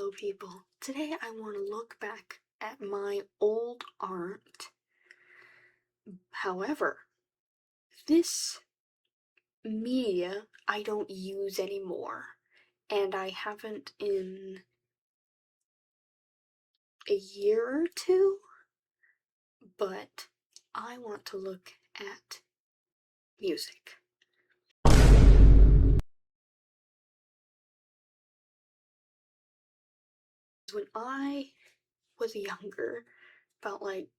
Hello people, today I want to look back at my old art. However, this media I don't use anymore, and I haven't in a year or two, but I want to look at music. When I was younger, about like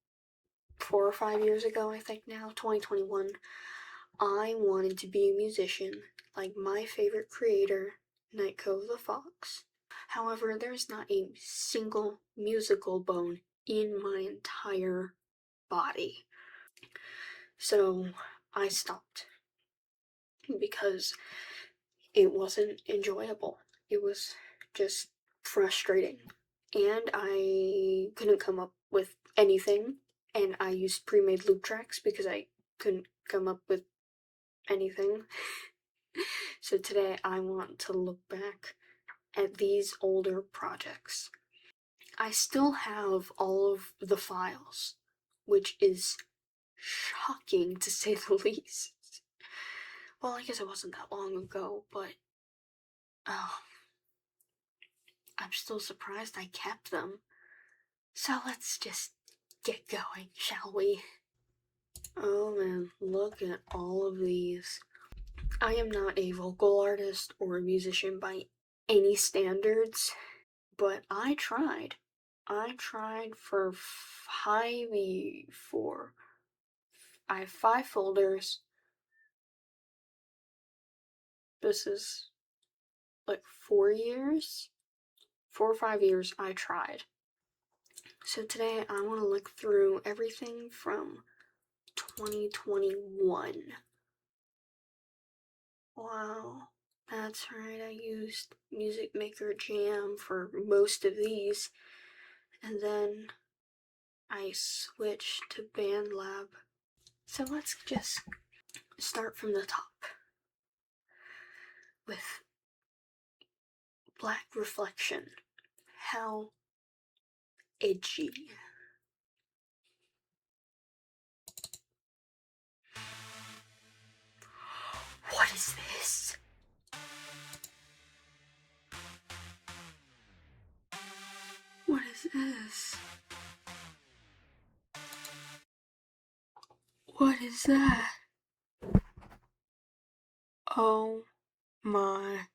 4 or 5 years ago, I think now, 2021, I wanted to be a musician like my favorite creator, Nightcove the Fox. However, there's not a single musical bone in my entire body. So I stopped because it wasn't enjoyable. It was just frustrating. And I couldn't come up with anything. And I used pre-made loop tracks because I couldn't come up with anything. So today I want to look back at these older projects. I still have all of the files, which is shocking to say the least. Well, I guess it wasn't that long ago, but I'm still surprised I kept them. So let's just get going, shall we? Oh man, look at all of these. I am not a vocal artist or a musician by any standards, but I tried. I tried for I have 5 folders. This is like 4 years? 4 or 5 years I tried. So today I want to look through everything from 2021. Wow, that's right, I used Music Maker Jam for most of these, and then I switched to BandLab. So let's just start from the top with Black Reflection. How edgy. What is this? What is this? What is that? Oh my.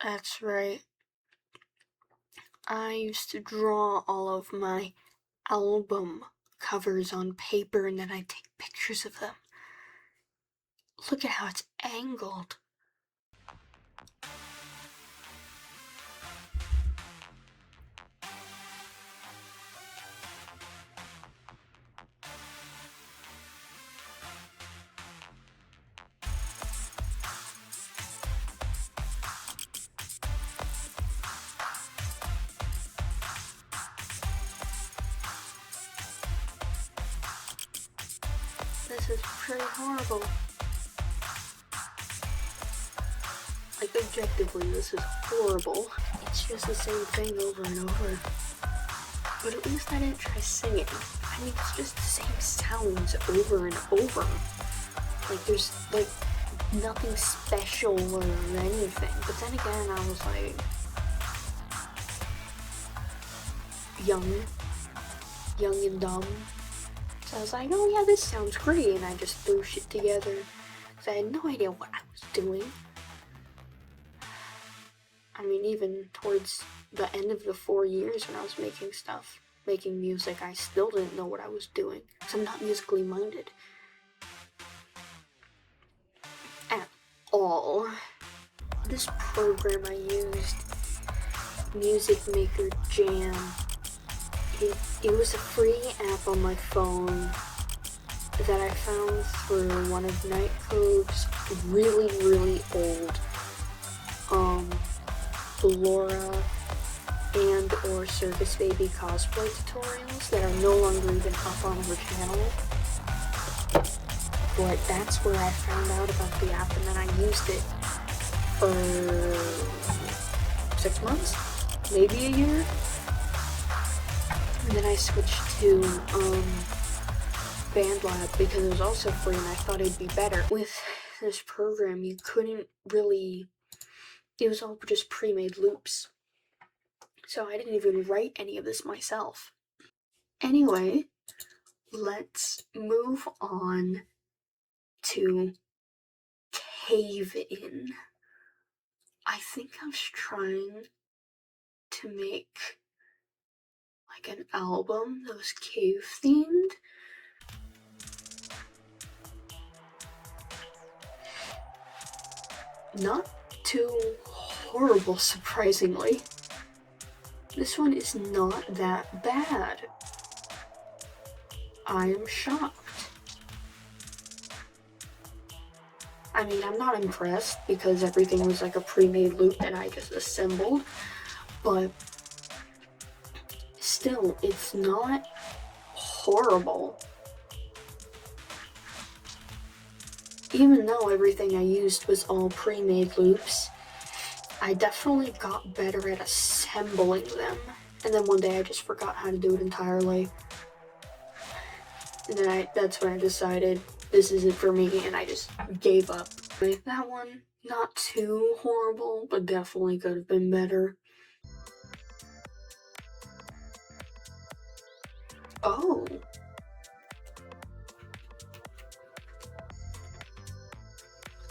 That's right. I used to draw all of my album covers on paper and then I'd take pictures of them. Look at how it's angled. This is pretty horrible. Like, objectively, this is horrible. It's just the same thing over and over. But at least I didn't try singing. I mean, it's just the same sounds over and over. Like, there's, like, nothing special or anything. But then again, I was, like, young and dumb. So I was like, oh yeah, this sounds great, and I just threw shit together. So I had no idea what I was doing. I mean, even towards the end of the 4 years when I was making music, I still didn't know what I was doing, because I'm not musically minded. At all. This program I used, Music Maker Jam, it was a free app on my phone that I found through one of Nightcove's really old Laura and or Circus Baby cosplay tutorials that are no longer even up on her channel. But that's where I found out about the app, and then I used it for 6 months, maybe a year. And then I switched to BandLab because it was also free and I thought it'd be better. With this program, you couldn't really, it was all just pre-made loops. So I didn't even write any of this myself. Anyway, let's move on to Cave In. I think I was trying to make like an album that was cave themed. Not too horrible, surprisingly. This one is not that bad. I am shocked. I mean, I'm not impressed because everything was like a pre-made loop that I just assembled, but still, it's not horrible. Even though everything I used was all pre-made loops, I definitely got better at assembling them. And then one day I just forgot how to do it entirely. And then that's when I decided this isn't for me and I just gave up. That one, not too horrible, but definitely could have been better. Oh.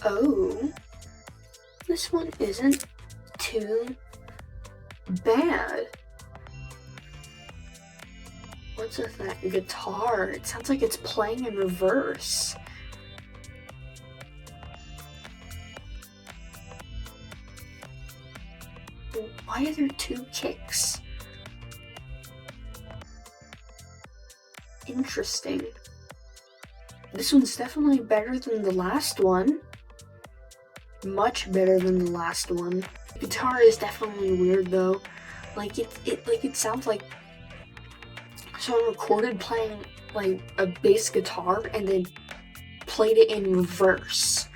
Oh. This one isn't too bad. What's with that guitar? It sounds like it's playing in reverse. Why are there two kicks? Interesting. This one's definitely better than the last one. Much better than the last one. The guitar is definitely weird though. Like it sounds like someone recorded playing like a bass guitar and then played it in reverse.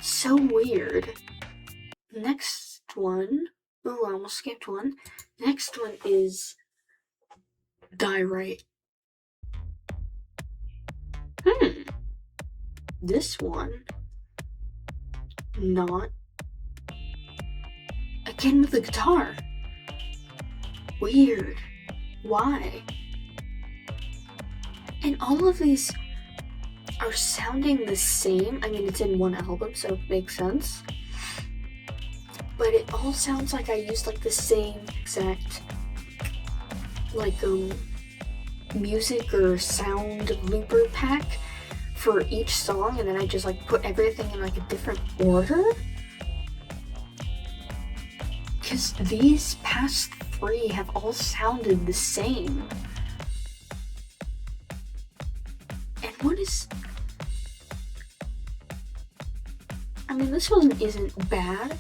So weird. Next one. Oh, I almost skipped one. Next one is Die Right. This one, not. Again with the guitar. Weird. Why? And all of these are sounding the same. I mean, it's in one album, so it makes sense. But it all sounds like I used like the same exact like music or sound looper pack for each song, and then I just like put everything in like a different order. Because these past three have all sounded the same. And what is... I mean, this one isn't bad,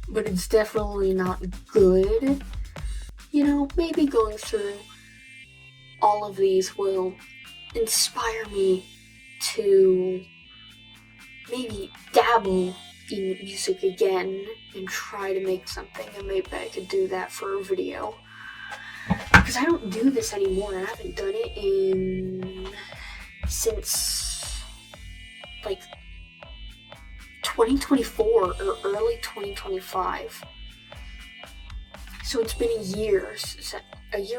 but it's definitely not good. You know, maybe going through all of these will inspire me to maybe dabble in music again and try to make something, and maybe I could do that for a video. Because I don't do this anymore. I haven't done it since like 2024 or early 2025. So it's been a year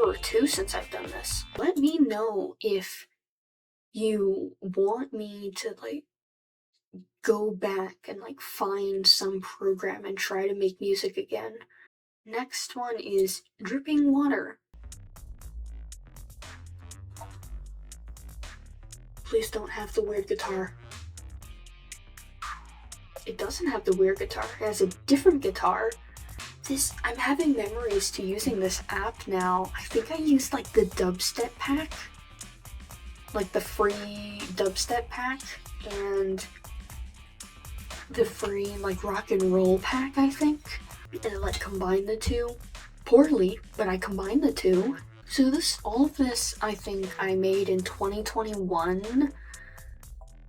or two since I've done this. Let me know if you want me to like go back and like find some program and try to make music again. Next one is Dripping Water. Please don't have the weird guitar. It doesn't have the weird guitar. It has a different guitar. I'm having memories to using this app now. I think I used like the dubstep pack. Like the free dubstep pack and the free like rock and roll pack, I think. And I like combined the two. Poorly, but I combined the two. So all of this I think I made in 2021.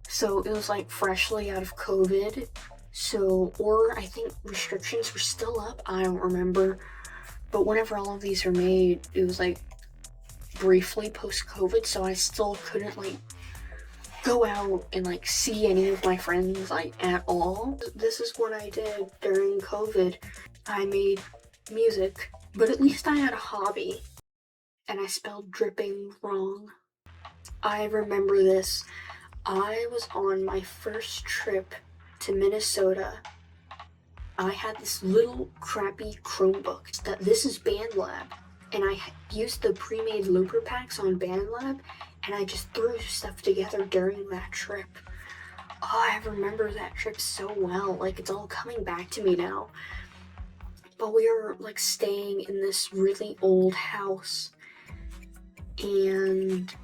So it was like freshly out of COVID. So, or I think restrictions were still up. I don't remember. But whenever all of these were made, it was like briefly post-COVID, so I still couldn't like go out and like see any of my friends like at all. This is what I did during COVID. I made music, but at least I had a hobby. And I spelled dripping wrong. I remember this. I was on my first trip to Minnesota. I had this little crappy Chromebook. This is BandLab, and I used the pre-made looper packs on BandLab, and I just threw stuff together during that trip. Oh, I remember that trip so well. Like, it's all coming back to me now. But we were like staying in this really old house, and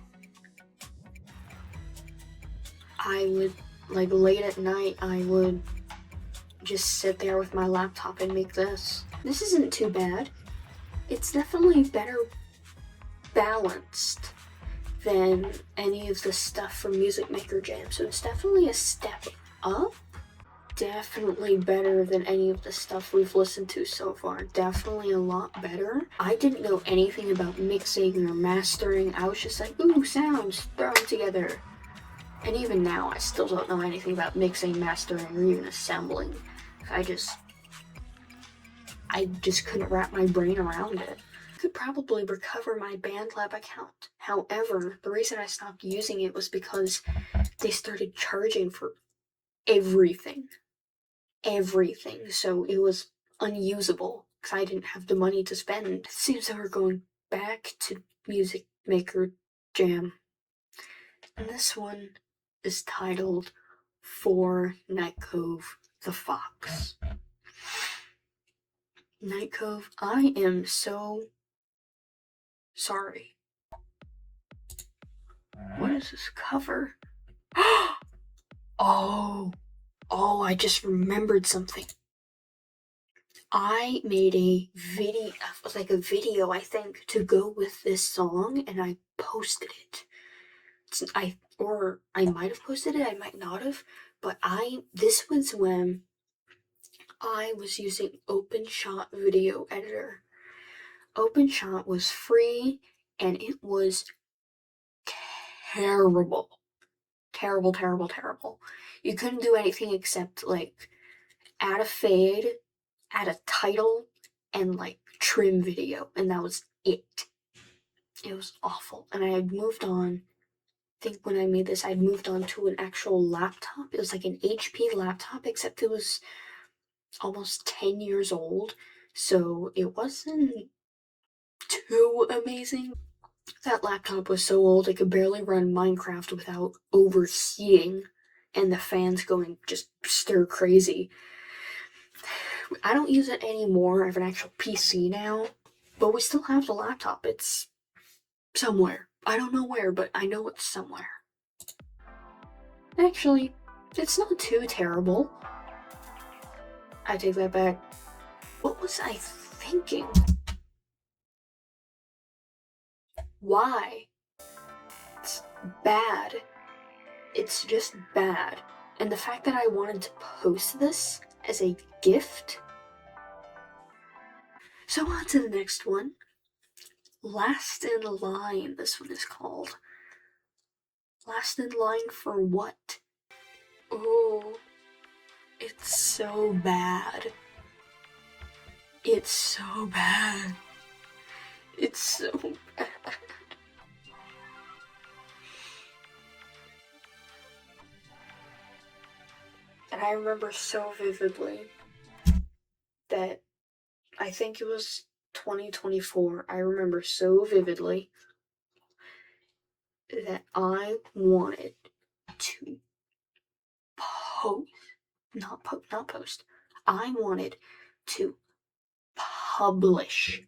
I would, like, late at night, I would just sit there with my laptop and make this. This isn't too bad. It's definitely better balanced than any of the stuff from Music Maker Jam, so it's definitely a step up. Definitely better than any of the stuff we've listened to so far. Definitely a lot better. I didn't know anything about mixing or mastering. I was just like, ooh, sounds, throw them together. And even now, I still don't know anything about mixing, mastering, or even assembling. I just couldn't wrap my brain around it. I could probably recover my BandLab account. However, the reason I stopped using it was because they started charging for everything. Everything. So it was unusable because I didn't have the money to spend. It seems that we're going back to Music Maker Jam. And this one is titled For Night Cove the Fox. Night Cove, I am so sorry. What is this cover? Oh, I just remembered something. I made a video, I think, to go with this song, and I posted it. I might have posted it, I might not have, but this was when I was using OpenShot Video Editor. OpenShot was free, and it was terrible. Terrible, terrible, terrible. You couldn't do anything except, like, add a fade, add a title, and, like, trim video, and that was it. It was awful. And I had moved on, I think when I made this, I'd moved on to an actual laptop. It was like an HP laptop, except it was almost 10 years old, so it wasn't too amazing. That laptop was so old it could barely run Minecraft without overheating and the fans going just stir crazy. I don't use it anymore. I have an actual PC now, but we still have the laptop. It's somewhere. I don't know where, but I know it's somewhere. Actually, it's not too terrible. I take that back. What was I thinking? Why? It's bad. It's just bad. And the fact that I wanted to post this as a gift. So on to the next one. Last in Line, this one is called. Last in Line for what? Oh, it's so bad. It's so bad. It's so bad. And I remember so vividly that I think it was 2024. I remember so vividly that I wanted to not post. I wanted to publish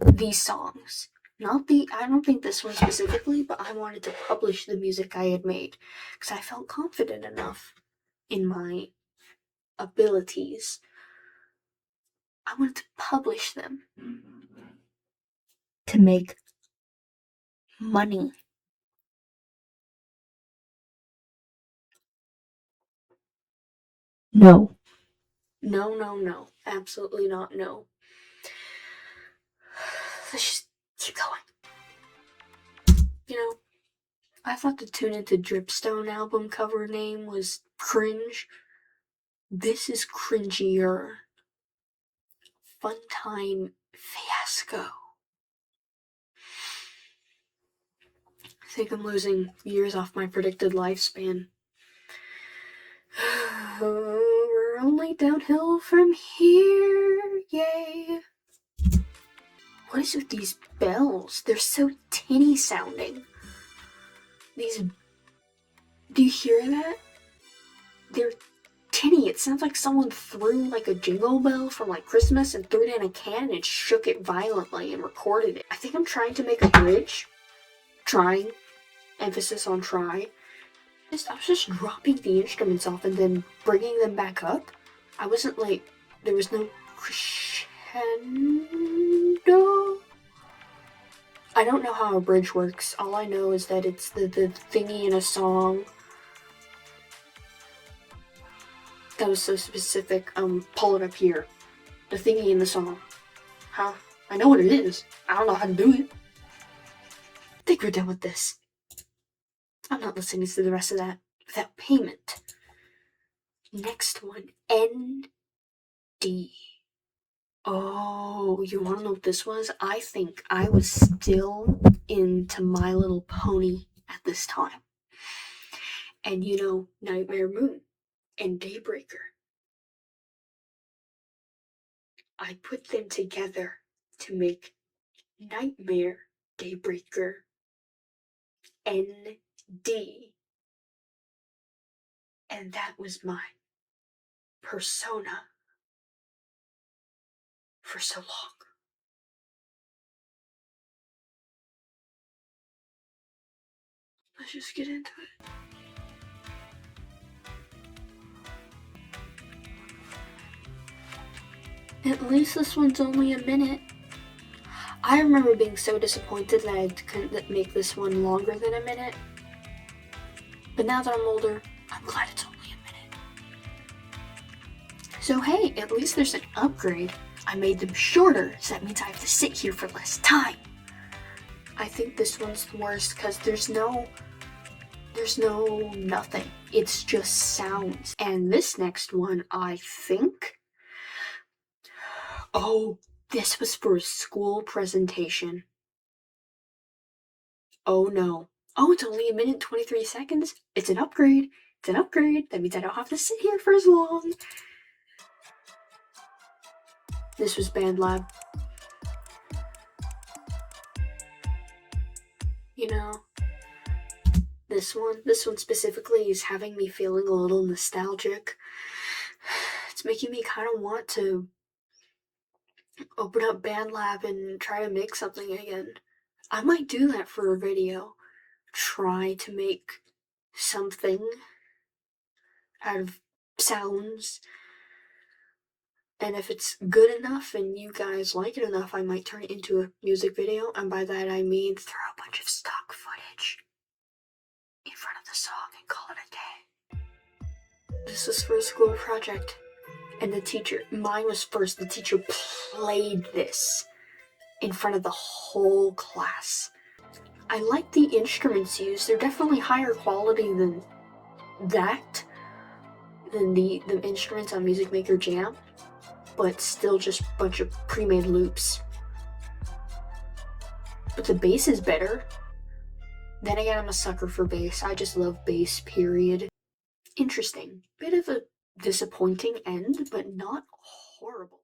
these songs. I don't think this one specifically, but I wanted to publish the music I had made because I felt confident enough in my abilities. I wanted to publish them to make money. No. No, no, no. Absolutely not, no. Let's just keep going. You know, I thought the Tune Into Dripstone album cover name was cringe. This is cringier. Funtime Fiasco. I think I'm losing years off my predicted lifespan. We're only downhill from here, yay. What is with these bells? They're so tinny sounding. Do you hear that? They're tinny. It sounds like someone threw like a jingle bell from like Christmas and threw it in a can and shook it violently and recorded it. I think I'm trying to make a bridge. Trying. Emphasis on try. I was just dropping the instruments off and then bringing them back up. I wasn't like, there was no crescendo. I don't know how a bridge works. All I know is that it's the thingy in a song. That was so specific. Pull it up here. The thingy in the song. Huh? I know what it is. I don't know how to do it. I think we're done with this. I'm not listening to the rest of that without payment. Next one, ND. Oh, you want to know what this was? I think I was still into My Little Pony at this time. And you know, Nightmare Moon and Daybreaker. I put them together to make Nightmare Daybreaker ND. And that was my persona for so long. Let's just get into it. At least this one's only a minute. I remember being so disappointed that I couldn't make this one longer than a minute. But now that I'm older, I'm glad it's only a minute. So hey, at least there's an upgrade. I made them shorter, so that means I have to sit here for less time. I think this one's the worst because there's no nothing. It's just sounds. And this next one, I think... Oh, this was for a school presentation. Oh no. Oh, it's only a minute and 23 seconds. It's an upgrade. It's an upgrade. That means I don't have to sit here for as long. This was Band Lab. You know, this one specifically is having me feeling a little nostalgic. It's making me kind of want to open up Band Lab and try to make something again. I might do that for a video. Try to make something out of sounds. And if it's good enough and you guys like it enough, I might turn it into a music video. And by that I mean throw a bunch of stock footage in front of the song and call it a day. This is for a school project. And the teacher, mine was first, the teacher played this in front of the whole class. I like the instruments used. They're definitely higher quality than the instruments on Music Maker Jam, but still just a bunch of pre-made loops. But the bass is better. Then again, I'm a sucker for bass. I just love bass, period. Interesting. Bit of a disappointing end, but not horrible.